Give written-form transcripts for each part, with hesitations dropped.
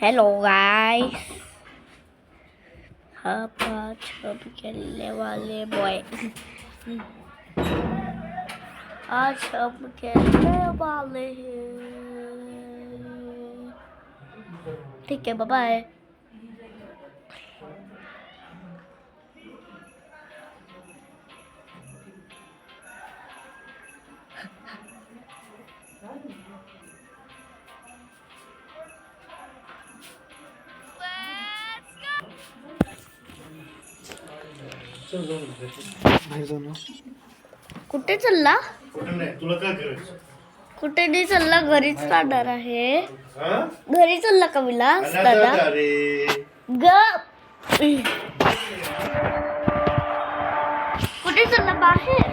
Hello guys, आज हम खेलने वाले आज हम खेलने वाले हैं। ठीक है, बाय बाय। कुठे चालला? तुला काय करायचं? कुठे नाही चालला, घरीच जाणार आहे. घरी चालला का विलास दादा? कुठे चालला? बाहेर.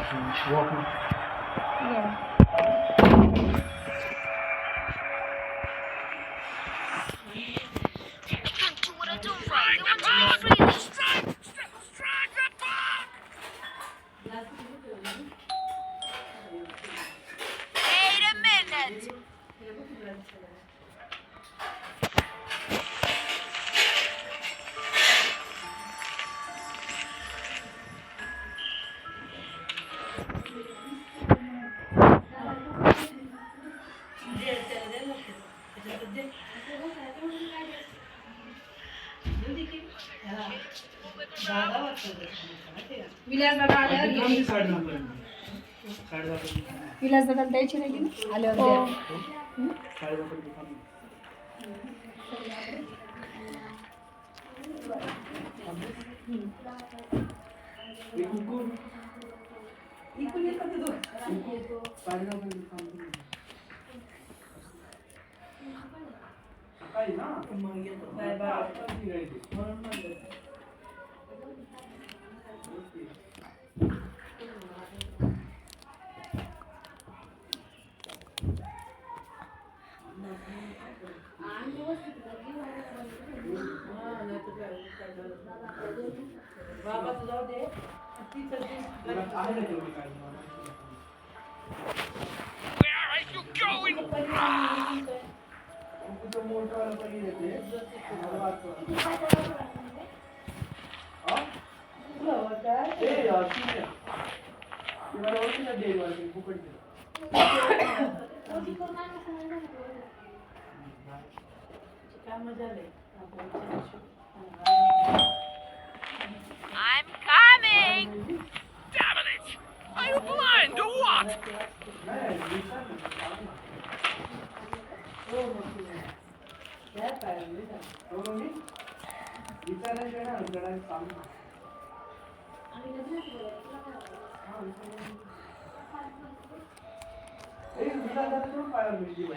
विलास दादा द्यायची नाही की आल्यावर I'm coming! Damn it! Are you blind or what?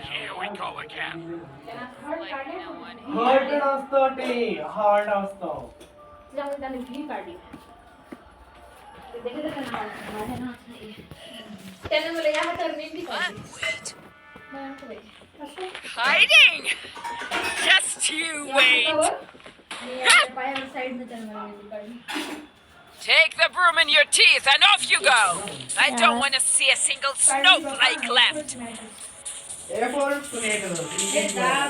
Here we go again. Hurt नसतं ते, हार्ट असतं. त्याने मला या हातावर mehndi What? Wait. Hiding! Just you wait. पायावर साईडने त्याने मला मेहंदी काढली. Take the broom in your teeth and off you go. I don't want to see a single snowflake left. Effort creator एकदम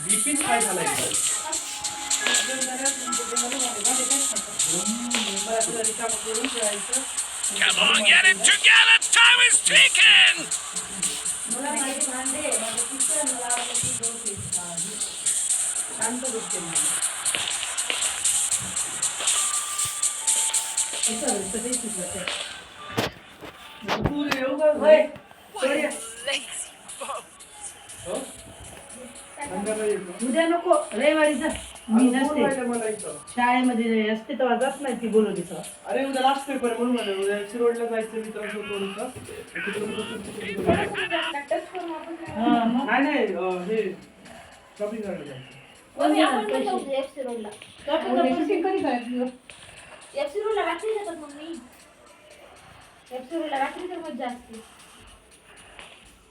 डीपीच काय झालं Come on, get it together. Time is ticking. What a lazy boat. उद्या नको रविवारी जा. मी नसते शाळेमध्ये असते तेव्हा जात नाही ती बोलवली तर. अरे उद्या लास्ट पेपर म्हणून म्हणलं उद्या शिरोडला जायचं मित्रांसोबत. नाही हे शॉपिंग करायला जायचं.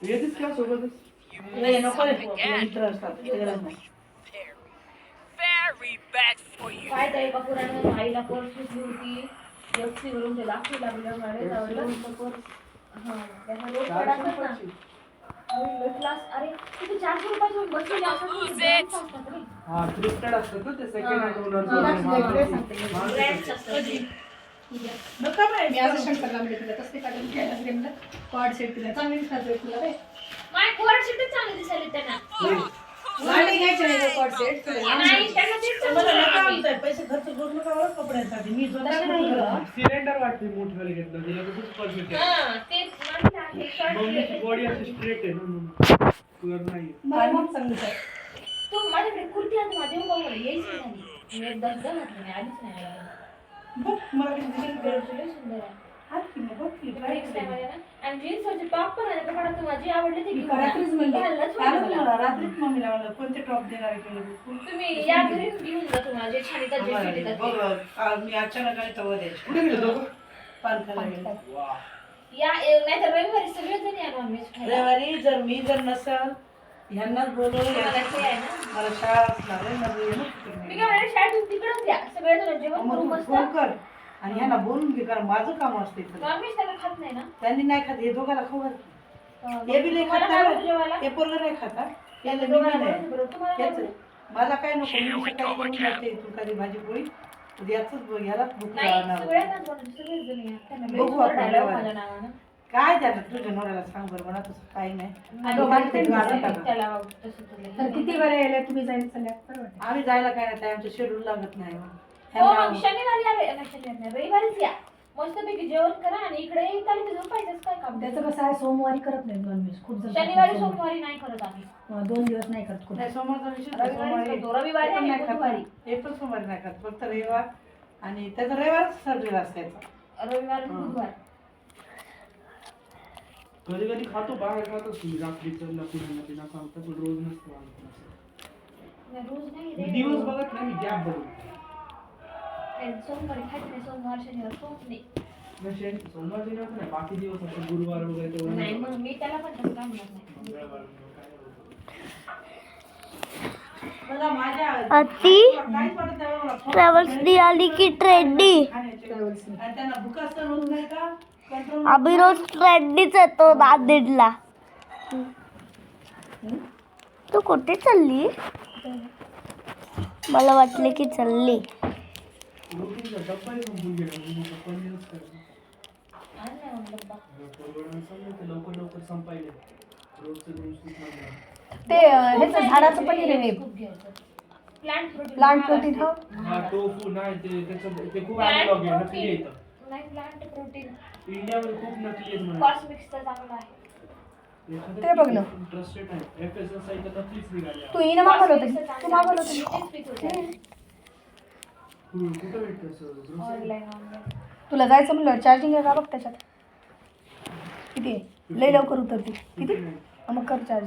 येतेच का सोबतच? मित्र असतात Very bad for you. काय त्या एका पुराण आईला पर्स सुचली होती. वरती वरून ते दाखवू लागलं. त्याचा रोज पडायचाच ना. क्लास अरे तिथे 400 रुपयाचे बसलेले असतात ना, ते brands असतात रे. हा थ्रिफ्टेड असतात ना ते सेकंड हँड Brands असतात. नका बाई, मी असं शंकरला म्हणजे तुला तसले काढून घ्यायला गेलं कॉर्ड सेट तिला चांगली दिसतात तुला रे. माझे कोड शीटच चांगले दिसायले त्यांना. नाही घ्यायचे नाही कॉर्ड सेट नाही त्यांना तेच मला चांगलं नका वाटतं. आणताय, पैसे खर्च करू नका बरं कपड्यांसाठी. मी स्वतः नाही करत. सिलेंडर वाटते मोठवाले घेतलं तिला खूप परफेक्ट आहे हां, तेच माझं आहे. शॉर्ट मम्मीची बॉडी अशी स्ट्रेट आहे ना कलर नाही मला मग सांगितलं आहे. तू माझ्याकडे कुर्ती आणि माझ्या उभा यायची नाही. मी एकदा सुद्धा घातली नाही, आलीच नाही मला. बघ, मला किती दिसत आहे. लय सुंदर आहे. हात की नाही, बघ की, try Next time कर. आले ना, आणि जीन्सवरचे टॉप पण आहे कपडा तुम्हाला जे आवडले ते मी घेऊन रात्रीच जा. म्हणलं. घालणंच कालच होतं मला. मला रात्रीच मम्मीला म्हणलं कोणते टॉप देणार आहे की नाही. तुम्ही या घरी घेऊन जा तुम्हाला जे छान येतात जे fit येतात बघ, ते. आज मी अचानक आले तेव्हा द्यायचे. कुठे गेलो दोघं पान खायला गेले. वा या नाहीतर रविवारी सगळे जण या नॉनव्हेज खायला. रविवारी जर मी नसल ह्यांनाच बोलवलं मला ते आहे ना. मला शाळा असणार आहे, माझं येणं चुकत मी नाही. काय म्हणते शाळेतून तिकडच द्या सगळे जण जेवण मग करू तू मस्त. फोन कर आणि ह्यांना बोलून घे, कारण माझं काम असते इथं. नॉनव्हेज त्याला खात नाही ना. त्यांनी नाही खात, हे दोघाला खाऊ घाल. मग हे बी नाही मला खात काय ना, होतं जेवायला? हे पोरगं नाही खाता. याला मी तुम्हाला नाही. बरोबर, तुम्हाला याचं. बरोबर. मला काय नको, मी सकाळी करून जाते तू कधी भाजी पोळी याच ह्यालाच भूक नाही लागणार. सगळ्यांना बनवते, सगळेच जण या. त्यांना बघू वेळेवर आपण डायलॉग रविवारी. माझ्या नावानं. काय झालं तुझ्या नवऱ्याला सांग बरं, म्हणा तसं काही नाही. आणि दोघांचं ते गाणं टाका. त्याला तसं तुला. तर किती वेळा यायला तुम्ही जायला चालल्या बरं वाटतं. आम्ही जायला काय नाही, आमचं शेड्यूल लागत नाही. हो मग ह्यांना- शनिवारी या नाही, शनिवारी नाही, रविवारीच या. मस्तपैकी जेवण करा आणि इकडे येताना ते झोपायचंच काय काम. त्याचं कसं आहे सोमवारी करत नाही नॉनव्हेज खूप जण शनिवारी सोमवारी नाही करत आम्ही. 2 दिवस नाही करत खूप. नाही, सोमवारचा विषय नाही. रविवारी सोमवारी करतो, रविवारी हे पण आणि नाही खात. बुधवारी. हे पण सोमवारी नाही खात, फक्त रविवार आणि त्याचा रविवारच ठरलेला असायचा. रविवार आणि बुधवार. कधी कधी खातो बाहेर खातो तुम्ही रात्रीचं लपून बिना खावता पण रोज नसतो आमचं. नाही, रोज नाही मी रे. दिवस बघत नाही मी गॅप बघतो नाही, सोमवारी खायचं नाही, सोमवार शनिवार सोमवार नाही. सोमवार दिवस नाही बाकी दिवस असं गुरुवार वगैरे तेवढं नाही नाही. मग मी त्याला पण तसं काय म्हणत नाही. मंगळवार काय होतं. मला माझ्या अति काहीच वाटत नाही मला. ट्रॅव्हल्सनी आली की ट्रेंडी. खाण्याचे. आणि त्यांना भुका सण होत नाही का कंट्रोल. आम्ही रोज ट्रेंडीच येतो नांदेडला. तू कुठे चालली? मला वाटले की चालली. रोटीचा डब्बाही संपून गेला म्हणजे पनीरच करायचं. आणि नाही म्हणलं डब्बा. परवडणं समजलं ते लवकर लवकर संपायले रोजचं 2 सूप मध्ये. ते ह्याचं झाडाचं पनीर आहे खूप घ्यायचं. Plant protein. प्लांट प्रोटीन हो. हा टोफू नाही त्याचं ते खूप Plant अॅनालॉग आहे नकली protein. आहे इथं. नाही प्लांट प्रोटीन. इंडियामध्ये खूप नकली आहेत म्हणा. कॉस्मिक्सचं चांगलं आहे. ते बघ ना. ट्रस्टेड आहे FSSI तर नकलीच निघाले. तू हिनं मागवलं Cosmix होतं चं तू चांगलं मागवलं आहे. होतं तेच पिक होतं. कुठं भेटतं सर ऑनलाईन. तुला जायचं म्हणलं चार्जिंग आहे का बघ त्याच्यात किती आहे लय लवकर उतरते किती मग कर चार्ज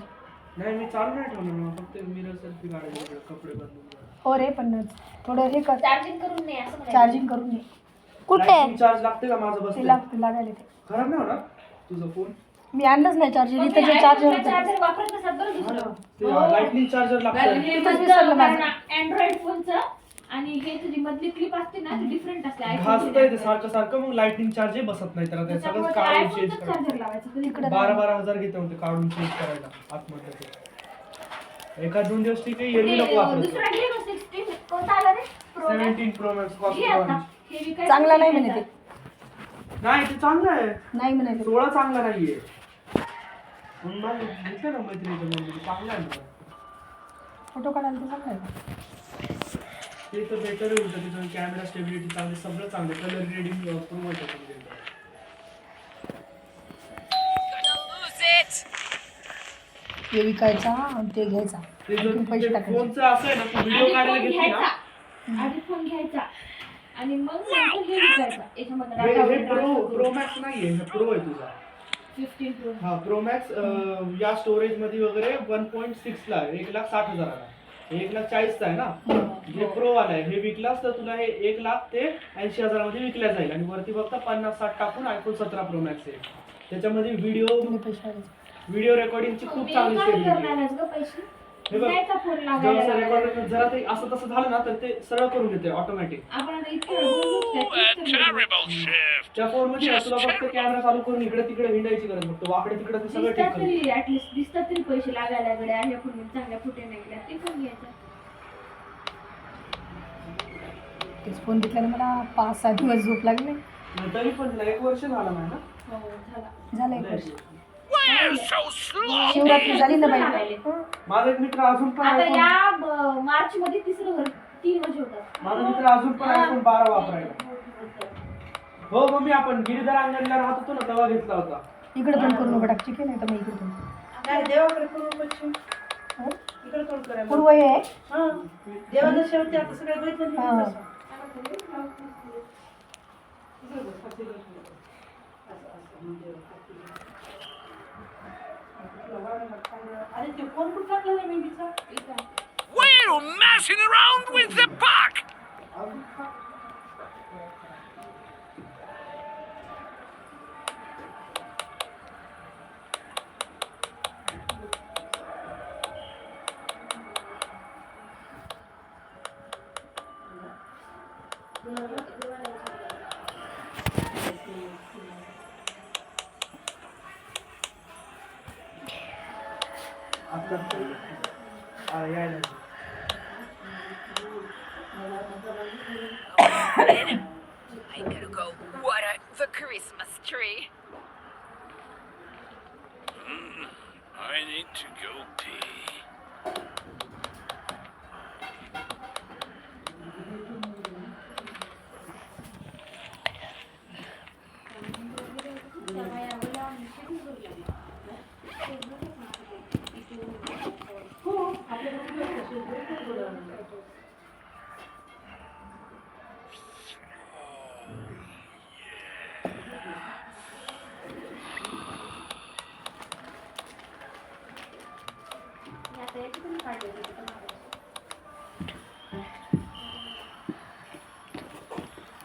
नाही मी चालू नाही ठेवलं मग फक्त मिरर सेल्फी काढायचे कपडे बदलून. हो रे पण थोडं हे कर चार्जिंग करून नाही असं म्हणायचं. चार्जिंग करून घे कुठे? चार्ज लागते का माझं ते बस लागायला ते खराब नाही होणार तुझा फोन. मी आणलंच नाही चार्जर इथं जे तुम्ही चार्जर iPhone ला होतं चार्जर वापरत नसाल बरं दुसरं. ते लाइटनिंग चार्जर लागतं. हे तिथंच मधलं विसरलं माझं. कारण अँड्रॉइड फोनचं आणि हे तुझी मधली क्लिप असते ना ती डिफरंट असते. घासत आहे ते सारखं सारखं मग लाइटनिंग चार्ज बसत नाही त्याला ते सगळं काढून चेंज चार्जर करायचं. लावायचं. तिकडे 12 हजार घेते म्हणते काढून चेंज करायला आतमध्ये ते. एका 2 दिवस ठीक आहे एरवी नको वापरत. दुसरा घे ना 16 कोणता आला रे? Pro Max. 17 Pro Max घे आता. कॉस्ट. हे विकायचं चांगला नाही नाही म्हणे ते नाही ते चांगलं आहे नाही म्हणायचं 16 चांगला नाहीये. म्हणून मग घेतलं ना मैत्रिणीचं म्हणजे चांगलं आहे ना. फोटो काढायला तर चांगला आहे ते तर बेटर होतं त्याचं कॅमेरा स्टेबिलिटी चांगली सगळं चांगलं कलर ग्रेडिंग प्रूव्ह होतं त्यामध्ये. Gonna lose it. ते विकायचा आणि ते घ्यायचा ते जर आणखीन पैसे टाकायचे फोनचं असं आहे ना तू व्हिडिओ आधी काढायला फोन घेतली घ्यायचा. ना आधी फोन घ्यायचा आणि मग नंतर हे विकायचा. याच्यामध्ये हे data हे वगैरे प्रो transfer प्रो करून. मॅक्स नाहीये हे प्रो आहे तुझा. 15 Pro. हा प्रो मॅक्स या स्टोरेज मध्ये वगैरे 1.6 ला आहे 1,60,000 ला. 1,40,000 चा आहे ना. हे प्रो वाला आहे हे विकलास तर तुला हे 1,00,000 ते 80,000 मध्ये विकल्या जाईल आणि वरती फक्त 50-60 टाकून iPhone 17 प्रो मॅक्स आहे. त्याच्यामध्ये तुम्ही पैसे टाकायचे व्हिडिओ रेकॉर्डिंगची खूप मी चांगली काय स्टेबिलिटी आहे. करणारच गं पैसे? हे बघ घ्यायचा फोन लागायला जरा लागायला. रेकॉर्डिंग जरा ते असं तसं झालं ना तर ते सरळ करून घेते ऑटोमॅटिक. आपण आता इतके वेळ बोललो, त्याच्यात A terrible shift. त्या फोन मध्ये तुला फक्त कॅमेरा चालू करून इकडे तिकडे हिंडायची गरज नसते, वाकडे तिकडे ते सगळं ठीक दिसतात करेल. तरी ऍटलिस्ट दिसतात तरी पैसे लागायला गड्या ह्या फोन चांगल्या फुटे नाही गेल्या ते पण घ्यायचं. तेच फोन घेतल्याने मला 5-6 दिवस झोप लागली. तरी पण तिला 1 वर्ष झालं नाही ना. हो झाला. झालं 1 वर्ष. We're so slow. शिवरात्री झाली ना बाई. माझा एक मित्र अजून पण आता iPhone- या मार्च मध्ये 3 वर्ष होतात. माझा मित्र अजून पण iPhone 12 वापरायला. हो मम्मी, आपण गिरिधर अंगणला राहत होतो ना तेव्हा घेतला होता. इकडे पण करू नका टाकची की नाही तर मग इकडे पण. काय देवाकडे करू पश्चिम इकडे कोण करायला पूर्व हे आहे. हा देवाला शेवटी आता सगळं बघितलं हा. नाही तसं. अरे ते कोण कुठं टाकलं रे मेहंदीचा? Why are you messing around with the buck? यायला I gotta go water the Christmas tree. I need to go pee.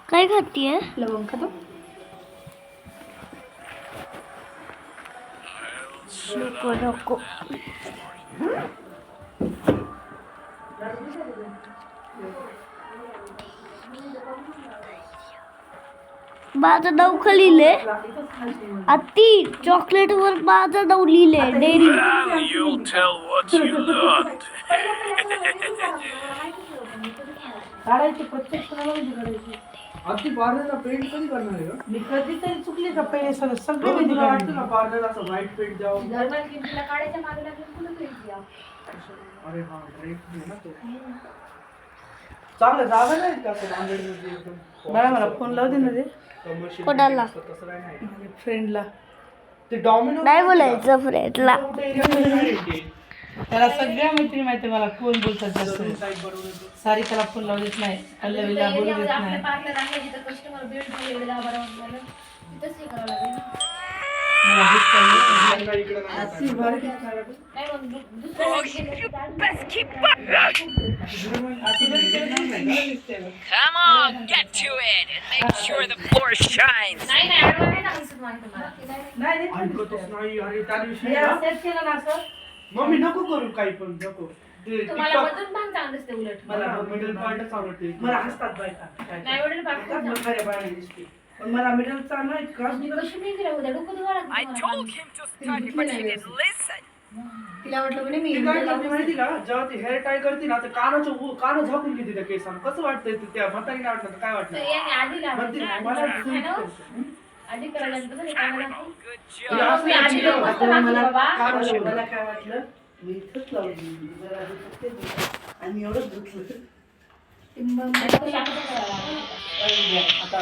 काय खातीये? लवंग खातो. नको नको. माझं नाव का लिहिले? आत्ती चॉकलेट वर माझं नाव लिहिले dairy. Now you'll tell what you learned. काढायची प्रत्येक सणाला मेहंदी काढायची. अगदी पार्लरला पेंट कधी करणार आहे का? मी कधीतरी चुकली का पहिले सगळे हो, मेहंदी तुला काढली. वाटतं ना पार्लर असं व्हाईट पेंट द्यावं? दरम्यान किमतीला काढायच्या मागे लागून पुन्हा घ्यायची या. अरे हा ड्रेस आहे ना तो. चांगलं जागा नाही का असं नांदेडमध्ये एकदम बाळा मला फोन लावू दे ना रे commercial कोणाला? असं तसं काही नाही. माझ्या फ्रेंडला. ते डॉमिनो नाही बोलायचं फ्रेंडला. त्याला सगळ्या मैत्रिणी माहिती मला कोण बोलतात जास्त. साईड बनवून सारी त्याला फोन लावू देत नाही. पल्लवीला बोलू देत आपल्या नाही. पार्लर आहे जिथं कस्टमर बेल्ट ठेवलेलं 10-12 वाजता तिथंच हे करावं लागेल ना. मला gift काढली. इकडे नाही. अशी भारी gift काढली. नाही मग दुसऱ्या Oh, you best keep up. अशी भारी gift नाही का? दिसते बघ. Come on, get to it and make sure the floor shines. नाही नाही आडवं नाही ना दिसत मला तुम्हाला. नाही रे, पण ऐकतच दिसते. नाही. अरे त्या दिवशी मी ना, आज set केलं ना असं. मम्मी नको करू काही पण नको. ते तुम्हाला TikTok- मधून भाग चांगलं दिसते उलट. मला मिडल पार्टच आवडते. मला हसतात बायका. नाही वडील भाग काय मग खऱ्या बाळाला दिसते. पण मला मिडल चांगलं आहे का? मी कशी नाही केलं उद्या डोकं धुवा लागतं I तुम्हाला. told him to study, but he didn't listen. तिला वाटलं म्हणे मी ती काय करते माहिती का, जेव्हा ती हेअर टाय करते ना तर कानं झाकून घेते त्या केसांना. कसं वाटतंय ते त्या म्हातारीला वाटलं तर काय तर वाटलं? याने आधी लावायचं ना, आधी मला लावायचं. है ना? आधी करायला लागतं कसं कानाला. Good हे job. असं मी आधी चिकन मस्त वाटतं. वाटलं मला बाबा. मला काय वाटलं मी इथंच लावली जरा आधी फक्त इथं. आणि एवढंच धुतलं. आणि शांत करायला लागतं. आता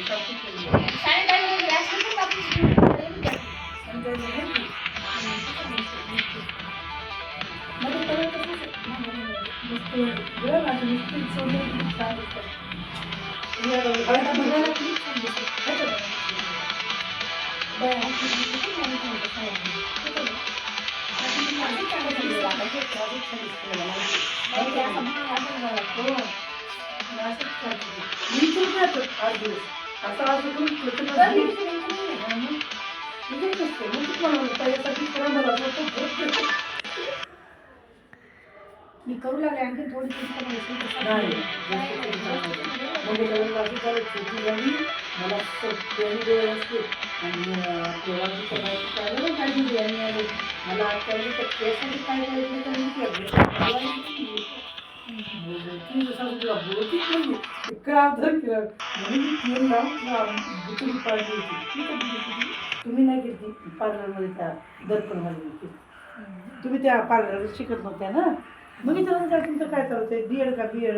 Sanitizer वगैरे असलं तर वापरून घ्या. मी करू लागले आणखी थोडी तुमची कमाई असेल तर सांगा. नाही जास्त कधी चालत नाही. मग त्याच्यावर अशी चालत छोटी झाली मला सगळी डोळे असते आणि तेव्हा मी सगळ्यांनी पाहिलं काय दिली आणि आले मला आजकाल तर त्यासाठी काय करायचं तर मी केलं. तुम्ही जसं तुला बोलतीच नाही इतका आदर केला म्हणून मी तीन बुचून पाडली होती. तुम्ही नाही घेतली पार्लरमध्ये त्या दर्पणमध्ये घेतली. तुम्ही त्या पार्लर शिकत नव्हत्या ना. मग विचारायचं काय तुमचं काय चालतं BEd का BEd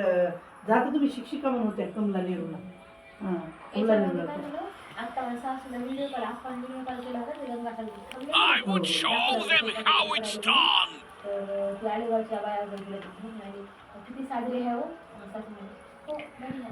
जाता तुम्ही शिक्षिका म्हणून होत्या कमला नेहरूला. हां कमला नेहरूला आता मला सासूला व्हिडिओ कॉल आपण व्हिडिओ कॉल केला होता ते रंगाखाली I would show them how it's done. ती अलिबागच्या बाया वगैरे गेल्या तिथे आणि किती साजरे आहे हो सासू म्हणे. हो बघितलं